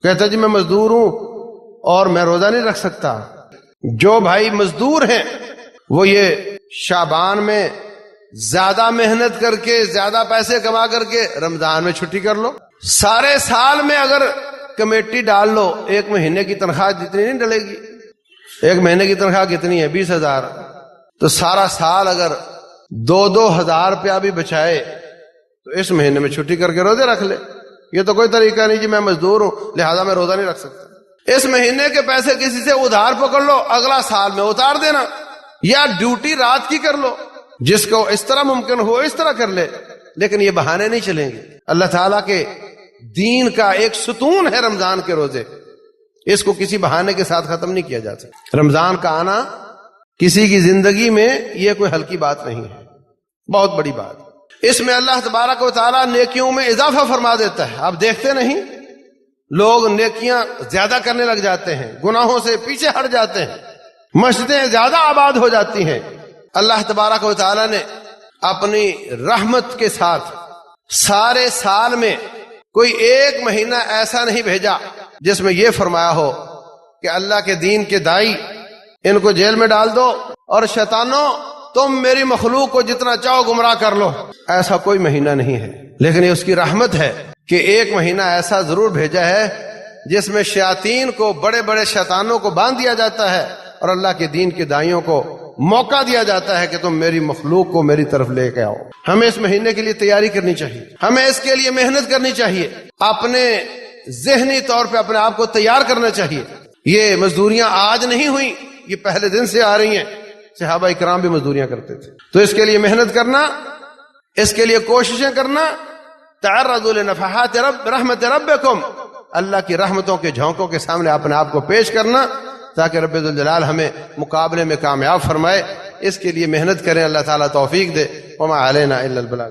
کہتا جی میں مزدور ہوں اور میں روزہ نہیں رکھ سکتا۔ جو بھائی مزدور ہیں وہ یہ شعبان میں زیادہ محنت کر کے زیادہ پیسے کما کر کے رمضان میں چھٹی کر لو۔ سارے سال میں اگر کمیٹی ڈال لو، ایک مہینے کی تنخواہ جتنی نہیں ڈلے گی، ایک مہینے کی تنخواہ کتنی ہے؟ 20,000، تو سارا سال اگر 2,000 روپیہ بھی بچائے تو اس مہینے میں چھٹی کر کے روزے رکھ لے۔ یہ تو کوئی طریقہ نہیں جی میں مزدور ہوں لہذا میں روزہ نہیں رکھ سکتا۔ اس مہینے کے پیسے کسی سے ادھار پکڑ لو، اگلا سال میں اتار دینا، یا ڈیوٹی رات کی کر لو، جس کو اس طرح ممکن ہو اس طرح کر لے، لیکن یہ بہانے نہیں چلیں گے۔ اللہ تعالیٰ کے دین کا ایک ستون ہے رمضان کے روزے، اس کو کسی بہانے کے ساتھ ختم نہیں کیا جا سکتا۔ رمضان کا آنا کسی کی زندگی میں یہ کوئی ہلکی بات نہیں ہے، بہت بڑی بات۔ اس میں اللہ تبارک و تعالیٰ نیکیوں میں اضافہ فرما دیتا ہے۔ آپ دیکھتے نہیں لوگ نیکیاں زیادہ کرنے لگ جاتے ہیں، گناہوں سے پیچھے ہٹ جاتے ہیں، مسجدیں زیادہ آباد ہو جاتی ہیں۔ اللہ تبارک و تعالیٰ نے اپنی رحمت کے ساتھ سارے سال میں کوئی ایک مہینہ ایسا نہیں بھیجا جس میں یہ فرمایا ہو کہ اللہ کے دین کے دائی ان کو جیل میں ڈال دو اور شیطانوں تم میری مخلوق کو جتنا چاہو گمراہ کر لو۔ ایسا کوئی مہینہ نہیں ہے، لیکن یہ اس کی رحمت ہے کہ ایک مہینہ ایسا ضرور بھیجا ہے جس میں شیاطین کو، بڑے بڑے شیطانوں کو باندھ دیا جاتا ہے اور اللہ کے دین کے دائیوں کو موقع دیا جاتا ہے کہ تم میری مخلوق کو میری طرف لے کے آؤ۔ ہمیں اس مہینے کے لیے تیاری کرنی چاہیے، ہمیں اس کے لیے محنت کرنی چاہیے، اپنے ذہنی طور پہ اپنے آپ کو تیار کرنا چاہیے۔ یہ مزدوریاں آج نہیں ہوئی، یہ پہلے دن سے آ رہی ہیں، صحابہ اکرام بھی مزدوریاں کرتے تھے۔ تو اس کے لیے محنت کرنا، اس کے لیے کوششیں کرنا، تعرضوا لنفحات رحمت ربکم، اللہ کی رحمتوں کے جھونکوں کے سامنے اپنے آپ کو پیش کرنا تاکہ رب ذوالجلال ہمیں مقابلے میں کامیاب فرمائے۔ اس کے لیے محنت کریں، اللہ تعالیٰ توفیق دے۔ وما علینا الا البلاغ۔